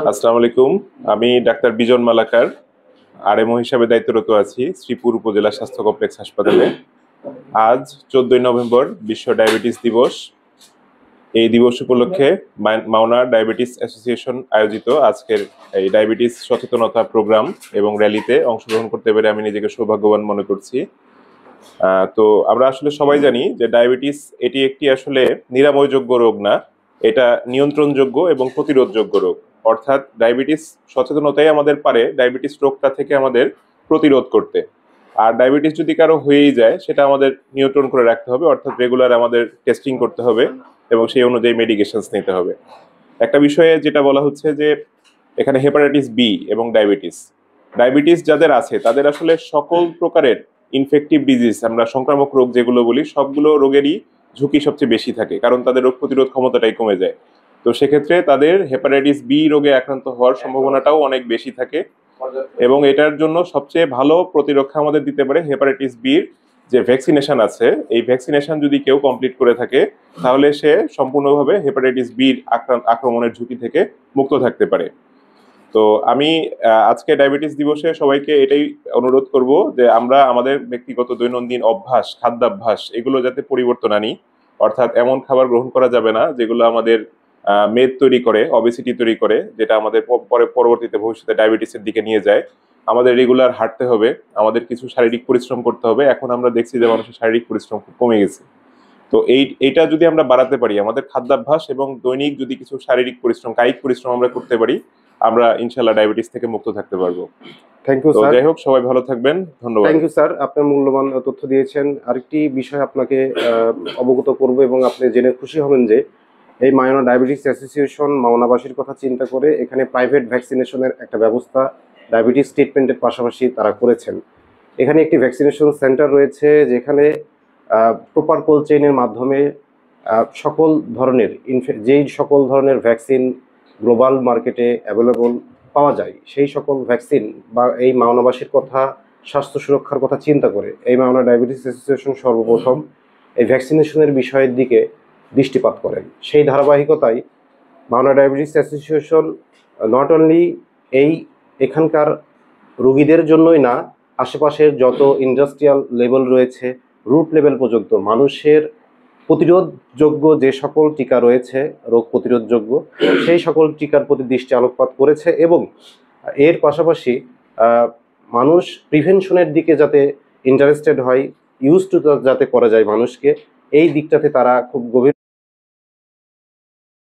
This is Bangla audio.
আসসালামু আলাইকুম। আমি ডাক্তার বিজন মালাকার, আরএমও হিসাবে দায়িত্বরত আছি শ্রীপুর উপজেলা স্বাস্থ্য কমপ্লেক্স হাসপাতালে। আজ 14ই নভেম্বর বিশ্ব ডায়াবেটিস দিবস। এই দিবস উপলক্ষে মাওনা ডায়াবেটিস অ্যাসোসিয়েশন আয়োজিত আজকের এই ডায়াবেটিস সচেতনতা প্রোগ্রাম এবং র্যালিতে অংশগ্রহণ করতে পেরে আমি নিজেকে সৌভাগ্যবান মনে করছি। তো আমরা আসলে সবাই জানি যে ডায়াবেটিস এটি একটি আসলে নিরাময়যোগ্য রোগ না, এটা নিয়ন্ত্রণযোগ্য এবং প্রতিরোধযোগ্য রোগ। অর্থাৎ ডায়াবেটিস সচেতনতাই আমাদের পারে ডায়াবেটিস রোগটা থেকে আমাদের প্রতিরোধ করতে। আর ডায়াবেটিস যদি কারো হয়েই যায় সেটা আমাদের নিয়ন্ত্রণ করে রাখতে হবে, অর্থাৎ রেগুলার আমাদের টেস্টিং করতে হবে এবং সেই অনুযায়ী মেডিকেশনস নিতে হবে। একটা বিষয়ে যেটা বলা হচ্ছে যে এখানে হেপাটাইটিস বি এবং ডায়াবেটিস ডায়াবেটিস যাদের আছে তাদের আসলে সকল প্রকারের ইনফেক্টিভ ডিজিজ, আমরা সংক্রামক রোগ যেগুলো বলি, সবগুলো রোগেরই ঝুঁকি সবচেয়ে বেশি থাকে, কারণ তাদের রোগ প্রতিরোধ ক্ষমতাটাই কমে যায়। তো সেক্ষেত্রে তাদের হেপাটাইটিস বি রোগে আক্রান্ত হওয়ার সম্ভাবনাটাও অনেক বেশি থাকে এবং এটার জন্য সবচেয়ে ভালো প্রতিরক্ষা আমাদের দিতে পারে হেপাটাইটিস বির যে ভ্যাকসিনেশন আছে। এই ভ্যাকসিনেশন যদি কেউ কমপ্লিট করে থাকে তাহলে সে সম্পূর্ণভাবে হেপাটাইটিস বির আক্রমণের ঝুঁকি থেকে মুক্ত থাকতে পারে। তো আমি আজকে ডায়াবেটিস দিবসে সবাইকে এটাই অনুরোধ করব যে আমরা আমাদের ব্যক্তিগত দৈনন্দিন অভ্যাস, খাদ্যাভ্যাস এগুলো যাতে পরিবর্তন আনি। অর্থাৎ এমন খাবার গ্রহণ করা যাবে না যেগুলো আমাদের মেদ তৈরি করে, অবেসিটি তৈরি করে, যেটা আমাদের পরবর্তীতে ভবিষ্যতে ডায়াবেটিসের দিকে নিয়ে যায়। আমাদের রেগুলার হাঁটতে হবে, আমাদের কিছু শারীরিক পরিশ্রম করতে হবে। এখন আমরা দেখছি যে মানুষের শারীরিক পরিশ্রম খুব কমে গেছে। তো এইটা যদি আমরা বাড়াতে পারি, আমাদের খাদ্যাভ্যাস এবং দৈনিক যদি কিছু শারীরিক পরিশ্রম, কায়িক পরিশ্রম আমরা করতে পারি, আমরা ইনশাল্লাহ ডায়াবেটিস থেকে মুক্ত থাকতে পারবো। Thank you sir. যাই হোক, সবাই ভালো থাকবেন, ধন্যবাদ। থ্যাংক ইউ স্যার, আপনি মূল্যবান তথ্য দিয়েছেন। আরেকটি বিষয় আপনাকে অবগত করব এবং আপনি জেনে খুশি হবেন যে এই মাওনা ডায়াবেটিস অ্যাসোসিয়েশন মাওনাবাসীর কথা চিন্তা করে এখানে প্রাইভেট ভ্যাকসিনেশনের একটা ব্যবস্থা ডায়াবেটিস ট্রিটমেন্টের পাশাপাশি তারা করেছেন। এখানে একটি ভ্যাকসিনেশন সেন্টার রয়েছে যেখানে প্রপার কোল্ড চেইনের মাধ্যমে সকল ধরনের সকল ধরনের ভ্যাকসিন গ্লোবাল মার্কেটে অ্যাভেলেবল পাওয়া যায়, সেই সকল ভ্যাকসিন বা এই মাওনাবাসীর কথা, স্বাস্থ্য সুরক্ষার কথা চিন্তা করে এই মাওনা ডায়াবেটিস অ্যাসোসিয়েশন সর্বপ্রথম এই ভ্যাকসিনেশনের বিষয়ের দিকে দৃষ্টিপাত করেন। সেই ধারাবাহিকতায় Mawna diabetes association not only এখানকার রোগীদের জন্যই না, আশেপাশের যত ইন্ডাস্ট্রিয়াল লেভেল রয়েছে, রুট লেভেল পর্যন্ত মানুষের প্রতিরোধযোগ্য যে সকল টিকা রয়েছে, রোগ প্রতিরোধযোগ্য, সেই সকল টিকার প্রতি দৃষ্টি আলোকপাত করেছে এবং এর পাশাপাশি মানুষ প্রিভেনশনের দিকে যাতে ইন্টারেস্টেড হয়, ইউজ টু যাতে করা যায় মানুষকে, এই দিকটাতে তারা খুব গভীর